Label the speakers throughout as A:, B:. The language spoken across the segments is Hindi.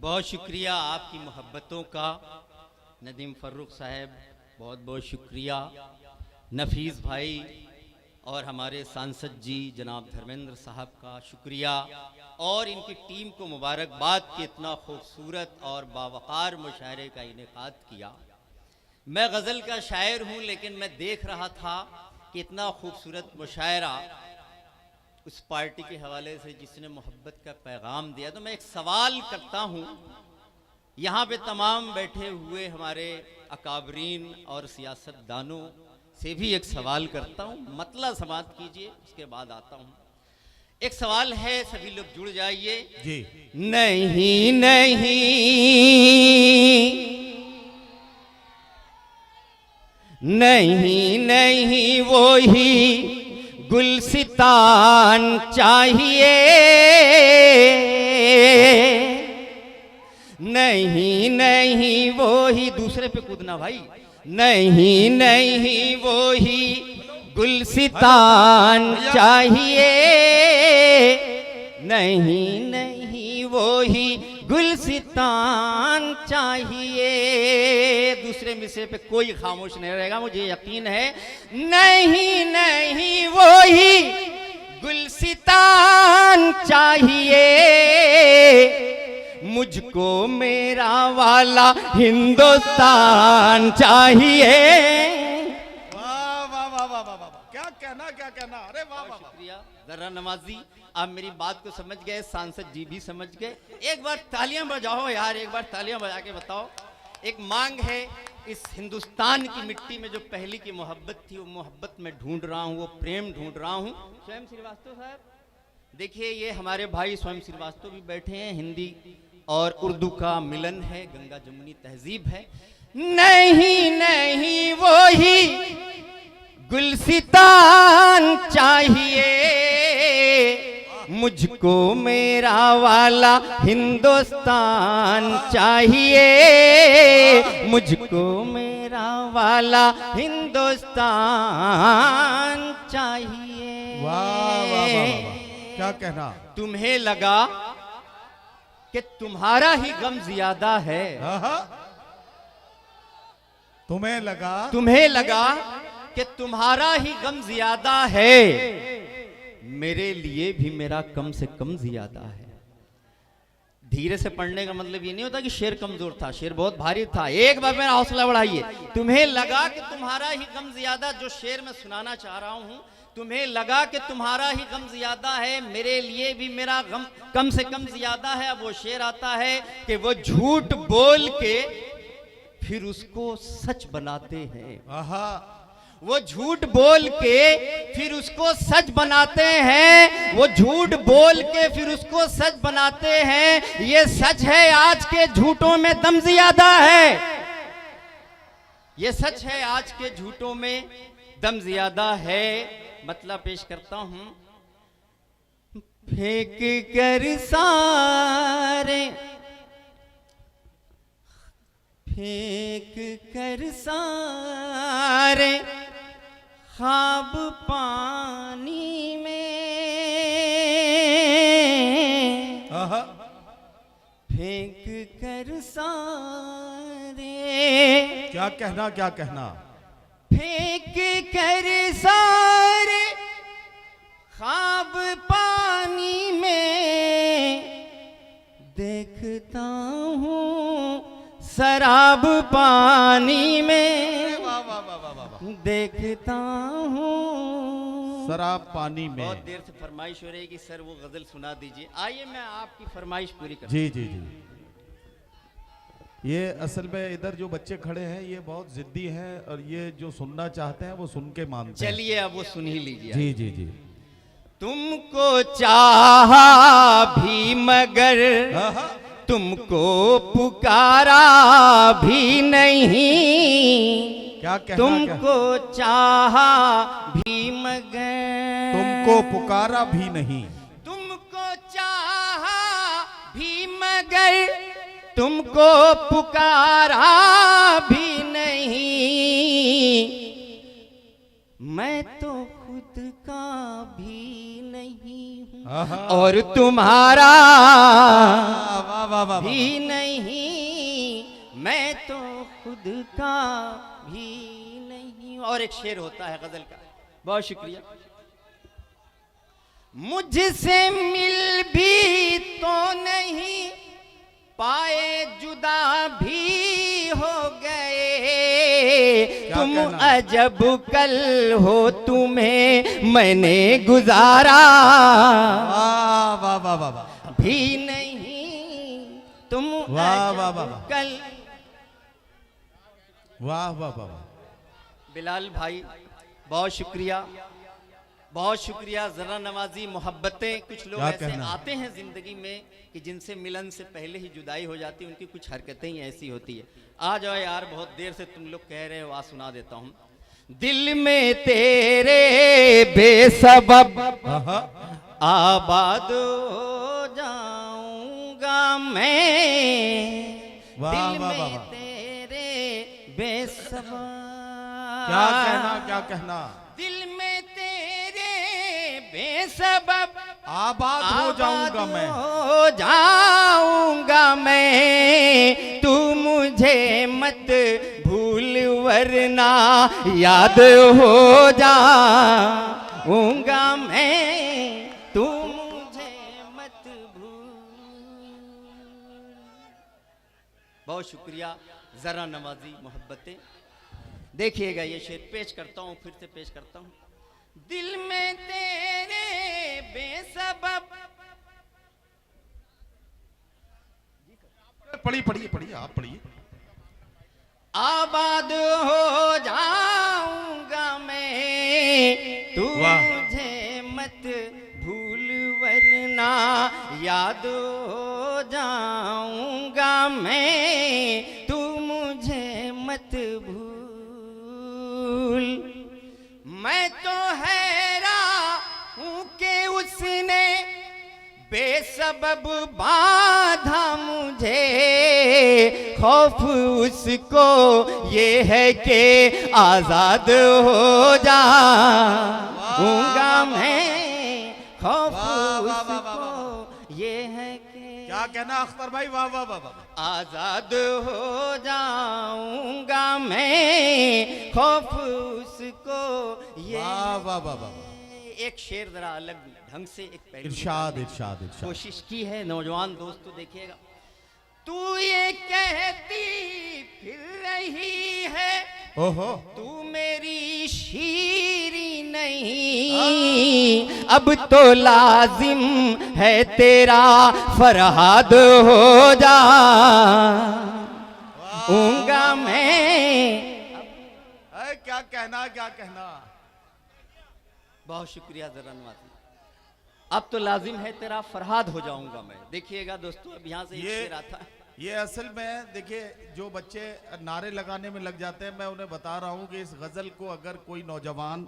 A: बहुत शुक्रिया आपकी मोहब्बतों का। नदीम फर्रुख साहब बहुत बहुत शुक्रिया। नफीस भाई और हमारे सांसद जी जनाब धर्मेंद्र साहब का शुक्रिया और इनकी टीम को मुबारकबाद कि इतना खूबसूरत और बावकार मुशायरे का इनेकाद किया। मैं गज़ल का शायर हूँ, लेकिन मैं देख रहा था कि इतना खूबसूरत मुशायरा उस पार्टी के हवाले से जिसने मोहब्बत का पैगाम दिया। तो मैं एक सवाल करता हूँ, यहाँ पे तमाम बैठे हुए हमारे अकाबरीन और सियासतदानों से भी एक सवाल करता हूँ, मतला समात कीजिए, उसके बाद आता हूँ। एक सवाल है, सभी लोग जुड़ जाइए
B: जी।
A: नहीं नहीं नहीं नहीं वो ही गुलसितान चाहिए, नहीं नहीं वो ही, दूसरे पे कूदना भाई, नहीं नहीं वो ही गुलसितान चाहिए, नहीं नहीं वो ही गुलसितान चाहिए। दूसरे मिसरे पे कोई खामोश नहीं रहेगा, मुझे यकीन है। नहीं नहीं वो ही गुलसितान चाहिए, मुझको मेरा वाला हिंदुस्तान चाहिए।
B: वाह वाह वाह वाह वाह वाह, क्या कहना क्या कहना, अरे वाह वाह।
A: शुक्रिया जरा नवाजी, आप मेरी बात को समझ गए, सांसद जी भी समझ गए। एक बार तालियां बजाओ यार, एक बार तालियां बजा के बताओ। एक मांग है, इस हिंदुस्तान की मिट्टी में जो पहली की मोहब्बत थी, वो मोहब्बत में ढूंढ रहा हूँ, वो प्रेम ढूंढ रहा हूँ। स्वयं श्रीवास्तव साहब देखिए, ये हमारे भाई स्वयं श्रीवास्तव भी बैठे हैं। हिंदी और उर्दू का मिलन है, गंगा जमुनी तहजीब है। नहीं नहीं वो ही गुलसितान चाहिए, मुझको मेरा वाला हिंदुस्तान चाहिए, मुझको मेरा वाला हिंदुस्तान चाहिए।
B: वाह वाह वाह वाह, क्या कहना।
A: तुम्हें लगा कि तुम्हारा ही गम ज्यादा है,
B: तुम्हें
A: लगा कि तुम्हारा ही गम ज्यादा है, मेरे लिए भी मेरा कम से कम ज्यादा है। धीरे से पढ़ने का मतलब ये नहीं होता कि शेर कमजोर था, शेर बहुत भारी था। एक बार मेरा हौसला बढ़ाइए। तुम्हें लगा कि तुम्हारा ही गम ज्यादा, जो शेर मैं सुनाना चाह रहा हूं, तुम्हें लगा कि तुम्हारा ही गम ज्यादा है, मेरे लिए भी मेरा गम कम से कम ज्यादा है। अब वो शेर आता है कि वो झूठ बोल के फिर उसको सच बनाते हैं। वो झूठ बोल के फिर उसको सच बनाते हैं, वो झूठ बोल के फिर उसको सच बनाते हैं। ये सच है, आज के झूठों में दम ज्यादा है, ये सच है, आज के झूठों में दम ज्यादा है। मतलब पेश करता हूं। फेंक कर सारे, फेंक कर सारे ख्वाब पानी में, फेंक कर सारे,
B: क्या कहना क्या कहना।
A: फेंक कर सारे ख्वाब पानी में, देखता हूँ शराब पानी में,
B: वाह वाह वाह वाह वाह,
A: देखता हूँ
B: शराब पानी में।
A: बहुत देर से फरमाइश हो रही है कि सर वो गजल सुना दीजिए। आइए मैं आपकी फरमाइश पूरी कर।
B: जी जी जी। ये असल में इधर जो बच्चे खड़े हैं ये बहुत जिद्दी हैं और ये जो सुनना चाहते हैं वो सुन के मानते हैं।
A: चलिए अब वो सुन ही लीजिए।
B: जी जी जी।
A: तुमको चाहा भी मगर तुमको पुकारा भी नहीं,
B: क्या कहना,
A: तुमको चाहा भी मगर
B: तुमको पुकारा भी नहीं,
A: तुमको चाहा भी मगर तुमको पुकारा भी नहीं, मैं तो खुद का भी नहीं हूँ और तुम्हारा
B: वाह वाह
A: भी नहीं, मैं तो खुद का भी नहीं। और एक शेर होता है गजल का, बहुत शुक्रिया। मुझसे मिल भी तो नहीं पाए, जुदा भी हो गए तुम, अजब कल हो तुम्हें मैंने गुजारा।
B: वाह वाह वाह वाह
A: भी नहीं तुम
B: वाह वाह
A: अजब
B: वाह
A: कल।
B: वाह वाह वाह।
A: बिलाल भाई बहुत शुक्रिया, बहुत शुक्रिया। जरा नवाजी, मोहब्बतें, कुछ लोग
B: क्या
A: ऐसे
B: कहना?
A: आते हैं जिंदगी में कि जिनसे मिलन से पहले ही जुदाई हो जाती है, उनकी कुछ हरकतें ही ऐसी होती है। आ जाओ यार, बहुत देर से तुम लोग कह रहे हो, आ सुना देता हूँ। दिल में तेरे बेसबब आबाद हो जाऊंगा मैं,
B: वाह,
A: दिल
B: वाह,
A: में
B: वाह, वाह।
A: तेरे बेसबब।
B: क्या कहना, क्या कहना।
A: दिल में तेरे बेसबब
B: आबाद हो जाऊंगा मैं,
A: हो जाऊंगा मैं, तू मुझे मत भूल वरना याद हो जाऊंगा मैं, तू मुझे मत भूल। बहुत शुक्रिया। जरा नवाजी, मोहब्बतें। देखिएगा ये शेर पेश करता हूँ, फिर से पेश करता हूँ। दिल में तेरे बेसबब।
B: पढ़िए पढ़िए पढ़िए, आप पढ़िए।
A: आबाद हो जाऊंगा मैं, तू
B: वाह।
A: मुझे मत भूल वरना याद हो जाऊंगा मैं, तू मुझे मत भूल। मैं तो हैरान हूं कि उसने बेसबब बाधा मुझे, खौफ उसको ये है कि आजाद हो जाऊंगा मैं, खौफ
B: वाह, वाह, वाह, वाह,
A: उसको ये है कि
B: क्या कहना अख्तर भाई, वाह वाह वाह वाह।
A: आजाद हो जाऊंगा मैं, खौफ उसको ये।
B: वाह वाह वाह वाह।
A: एक शेर जरा अलग ढंग से, एक पहलू
B: इरशाद
A: निकालने की
B: इरशाद इरशाद।
A: कोशिश की है। नौजवान दोस्तों देखिएगा। तू ये कहती फिर रही है,
B: ओहो,
A: तू मेरी शीरी नहीं, अब तो लाजिम है तेरा फरहाद हो जाऊंगा मैं।
B: अरे क्या कहना, क्या कहना।
A: बहुत शुक्रिया जरा नवाजी। अब तो लाजिम है तेरा फरहाद हो जाऊंगा मैं। देखिएगा दोस्तों, अब यहाँ से एक शेर आता है।
B: ये असल में देखिए, जो बच्चे नारे लगाने में लग जाते हैं, मैं उन्हें बता रहा हूँ कि इस गजल को अगर कोई नौजवान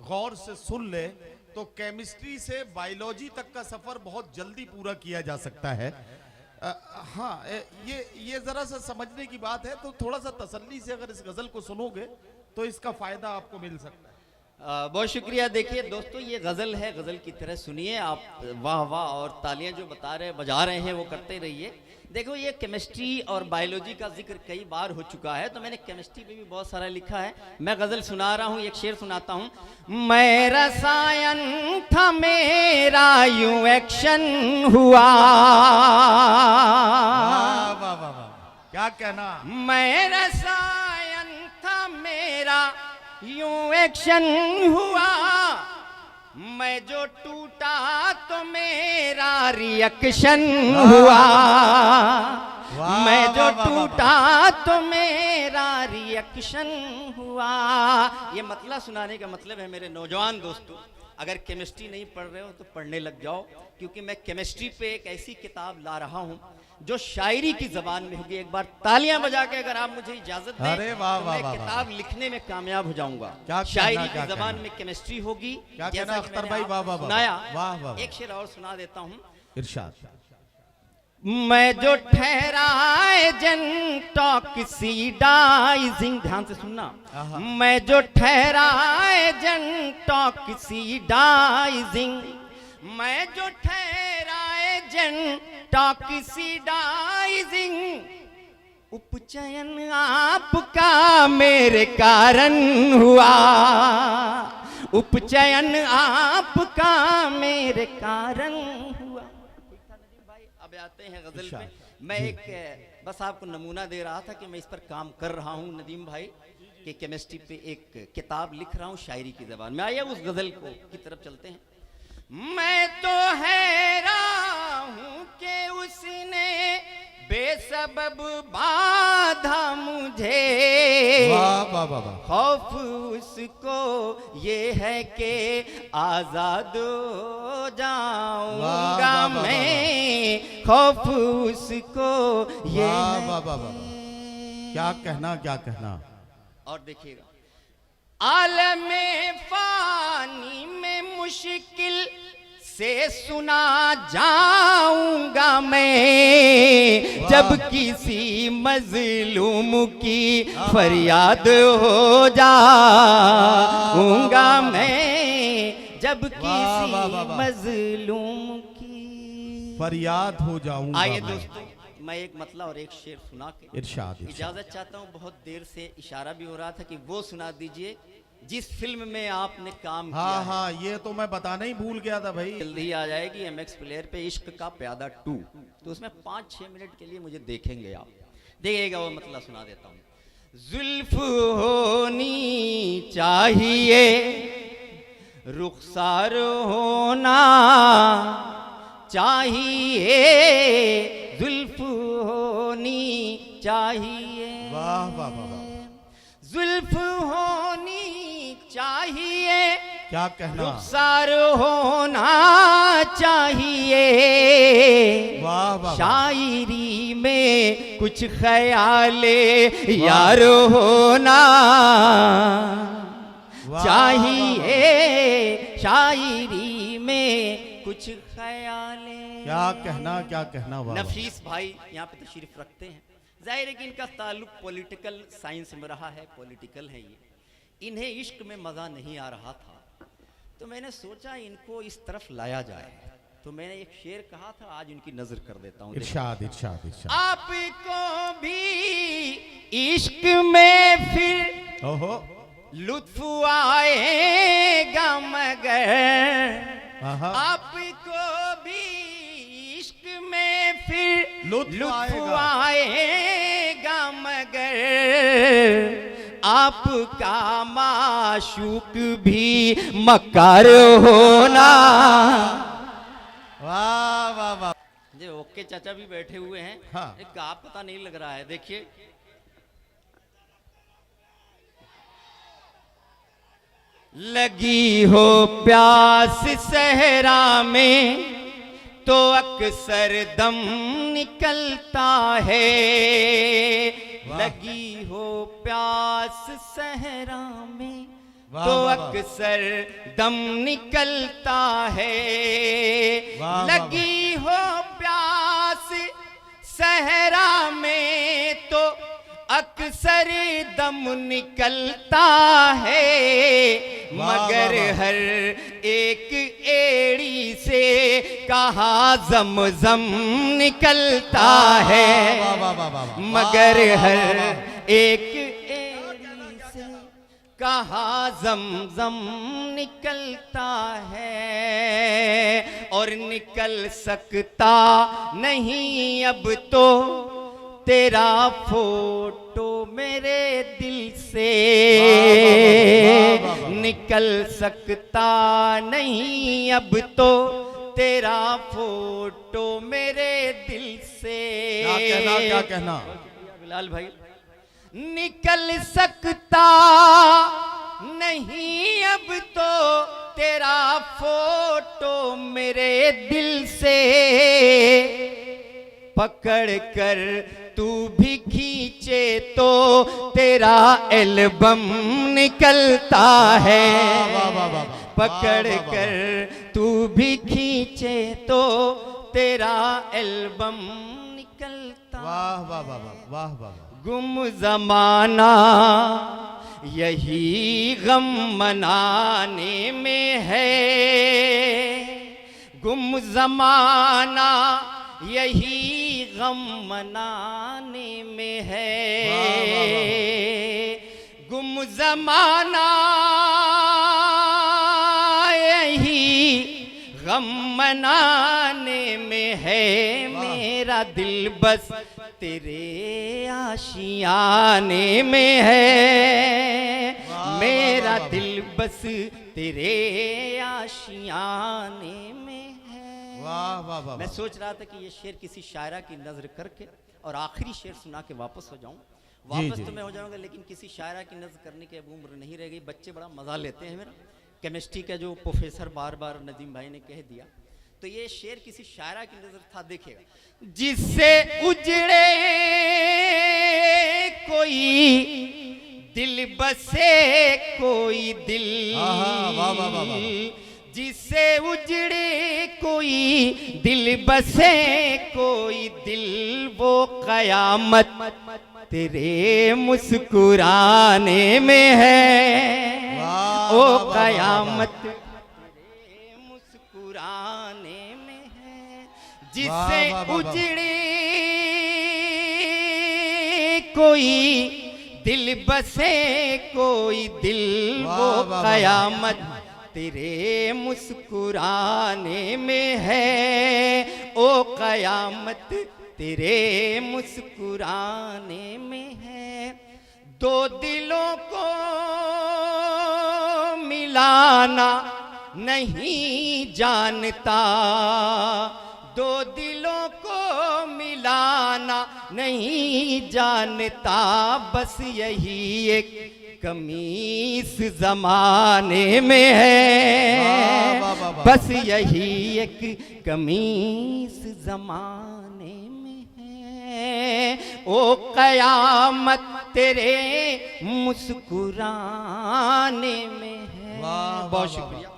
B: गौर से सुन ले तो केमिस्ट्री से बायोलॉजी तक का सफर बहुत जल्दी पूरा किया जा सकता है। हाँ, ये जरा सा समझने की बात है, तो थोड़ा सा तसल्ली से अगर इस गजल को सुनोगे तो इसका फायदा आपको मिल सकता है।
A: बहुत शुक्रिया। देखिए दोस्तों, ये गज़ल है, गज़ल की तरह सुनिए आप। वाह वाह, और तालियां जो बजा रहे हैं वो करते रहिए। देखो, ये केमिस्ट्री और बायोलॉजी का जिक्र कई बार हो चुका है, तो मैंने केमिस्ट्री पे भी बहुत सारा लिखा है। मैं गज़ल सुना रहा हूँ, एक शेर सुनाता हूँ। मैं रसायन था मेरा यूं एक्शन हुआ,
B: वाह वाह वाह वाह, क्या कहना।
A: मैं रसायन था मेरा यूं एक्शन हुआ, मैं जो टूटा तो मेरा रिएक्शन हुआ, मैं जो टूटा तो मेरा रिएक्शन हुआ। ये मतलब सुनाने का मतलब है मेरे नौजवान दोस्तों, अगर केमिस्ट्री नहीं पढ़ रहे हो तो पढ़ने लग जाओ, क्योंकि मैं केमिस्ट्री पे एक ऐसी किताब ला रहा हूं जो शायरी की जबान में होगी। एक बार तालियां बजा के अगर आप मुझे इजाजत दें,
B: अरे वाह,
A: तो
B: वाह,
A: मैं
B: वाह,
A: किताब लिखने में कामयाब हो जाऊंगा।
B: क्या
A: शायरी
B: कहना, क्या
A: की जबान
B: कहना।
A: में केमिस्ट्री होगी।
B: क्या
A: जैसा
B: कहना
A: कि
B: अख्तर
A: मैंने
B: भाई,
A: आपको
B: वाह, वाह, वाह,
A: सुनाया।
B: वाह, वाह, वाह।
A: एक शेर और सुना देता हूं।
B: इरशाद।
A: मैं जो ठहराए जन टॉक्सीडाइजिंग, ध्यान से सुनना। मैं जो ठहराए जन टॉक्सीडाइजिंग, मैं जो ठहराए जन टॉक्सीडाइजिंग, उपचयन आपका मेरे कारण हुआ, उपचयन आपका मेरे कारण हुआ। ठीक था नदीम भाई, अब आते हैं गजल पे। मैं एक बस आपको नमूना दे रहा था कि मैं इस पर काम कर रहा हूँ नदीम भाई, कि केमिस्ट्री पे एक किताब लिख रहा हूँ शायरी की जबान में। आइए उस गजल को की तरफ चलते हैं। मैं तो हैरान हूँ कि उसने बेसबब बाधा मुझे,
B: वाह वाह वाह वाह।
A: खौफ उसको ये है कि आजाद हो जाऊंगा
B: वाह, वाह, वाह,
A: मैं, खौफ उसको ये
B: वाह
A: है
B: वाह वाह वाह। क्या कहना क्या कहना।
A: और देखिएगा, आलमे फानी में मुश्किल से सुना जाऊंगा मैं, जब किसी मजलूम की फरियाद हो जाऊंगा मैं, जब किसी
B: वाह, वाह, वाह।
A: मजलूम की
B: फरियाद हो जाऊंगा।
A: आइए
B: मैं।
A: दोस्तों, मैं एक मतला और एक शेर सुना के
B: इरशाद इरशाद।
A: इजाजत चाहता हूँ। बहुत देर से इशारा भी हो रहा था कि वो सुना दीजिए जिस फिल्म में आपने काम किया
B: हाँ
A: है।
B: हाँ, ये तो मैं बताना ही भूल गया था भाई।
A: जल्दी ही आ जाएगी MX प्लेयर पे इश्क का प्यादा 2, तो उसमें 5-6 मिनट के लिए मुझे देखेंगे आप, देखिएगा वो मतलब सुना देता हूँ। जुल्फ होनी चाहिए, रुखसार होना चाहिए, जुल्फ होनी चाहिए,
B: वाह वाह वाह वाह।
A: जुल्फ होनी चाहिए,
B: क्या कहना।
A: रुखसार होना चाहिए,
B: वाह वाह वाह।
A: शायरी में कुछ ख्याले यार होना
B: वाह,
A: चाहिए, शायरी में कुछ ख्याले।
B: क्या कहना क्या कहना। वाह वाह।
A: नफीस भाई यहाँ पे तशरीफ रखते हैं। जाहिर है कि इनका ताल्लुक पॉलिटिकल साइंस में रहा है, पॉलिटिकल है ये। इन्हें इश्क में मज़ा नहीं आ रहा था, तो मैंने सोचा इनको इस तरफ लाया जाए। तो मैंने एक शेर कहा था, आज उनकी नजर कर देता हूँ।
B: इरशाद इरशाद इरशाद।
A: आपको भी इश्क में फिर
B: ओहो।
A: लुत्फ आएगा मगर,
B: आहा।
A: आपको भी इश्क में फिर
B: लुत्फ
A: लुत्फ
B: आएगा।
A: आएगा मगर, आपका माशूक भी मकार होना।
B: वाह वाह वाह।
A: ये ओके चाचा भी बैठे हुए हैं।
B: हाँ।
A: एक का पता नहीं लग रहा है, देखिए। लगी हो प्यास सहरा में तो अक्सर दम निकलता है, लगी हो प्यास सहरा में
B: वाह,
A: तो
B: वाह, वाह।
A: अक्सर दम निकलता है,
B: वाह, वाह,
A: लगी हो प्यास सहरा में तो अक्सर दम निकलता है,
B: वाह,
A: मगर
B: वाह, वाह।
A: हर एक एड़ी से कहा जम निकलता है,
B: वाह, वाह, वाह, वाह, वाह।
A: मगर
B: वाह, वाह,
A: हर
B: वाह, वाह।
A: एक एड़ी से कहा जम निकलता है, और निकल सकता नहीं अब तो तेरा फोटो मेरे दिल से,
B: वाह, वाह, वाह, वाह।
A: निकल सकता नहीं अब तो तेरा फोटो मेरे दिल से।
B: क्या कहना क्या कहना।
A: बिलाल भाई, निकल सकता नहीं अब तो तेरा फोटो मेरे दिल से, पकड़ कर तू भी खींचे तो तेरा एल्बम निकलता है,
B: वाह, वाह, वाह, वाह।
A: पकड़
B: वाह, वाह,
A: कर तू भी खींचे तो तेरा एल्बम निकलता।
B: वाह वाह वाह वाह वाह वाह।
A: गुम जमाना यही गम मनाने में है, गुम जमाना यही गम मनाने में है, गुम ज़माना यही गम मनाने में है, मेरा दिल बस तेरे आशियाने में है, मेरा दिल बस तेरे आशियाने में है।
B: वाह वाह वाह।
A: मैं सोच रहा था कि ये शेर किसी शायरा की नज़र करके और आखिरी शेर सुना के वापस हो जाऊं। वापस तो मैं हो जाऊंगा, लेकिन किसी शायरा की नज़र करने की अब उम्र नहीं रह गई। बच्चे बड़ा मज़ा लेते हैं मेरा। केमिस्ट्री का जो प्रोफेसर बार बार नदीम भाई ने कह दिया, तो ये शेर किसी शायरा की नज़र था। देखिएगा, जिससे उजड़े कोई दिल बसे कोई दिल, जिससे उजड़े कोई दिल बसे कोई दिल, वो कयामत तेरे मुस्कुराने में है, ओ कयामत तेरे मुस्कुराने में है। जिससे उजड़े कोई दिल बसे कोई दिल, वो कयामत तेरे मुस्कुराने में है, ओ कयामत तेरे मुस्कुराने में है। दो दिलों को मिलाना नहीं जानता, दो दिलों को मिलाना नहीं जानता, बस यही एक कमी इस जमाने में है, बस यही एक कमी इस जमाने में है, ओ कयामत तेरे मुस्कुराने में है। बहुत शुक्रिया।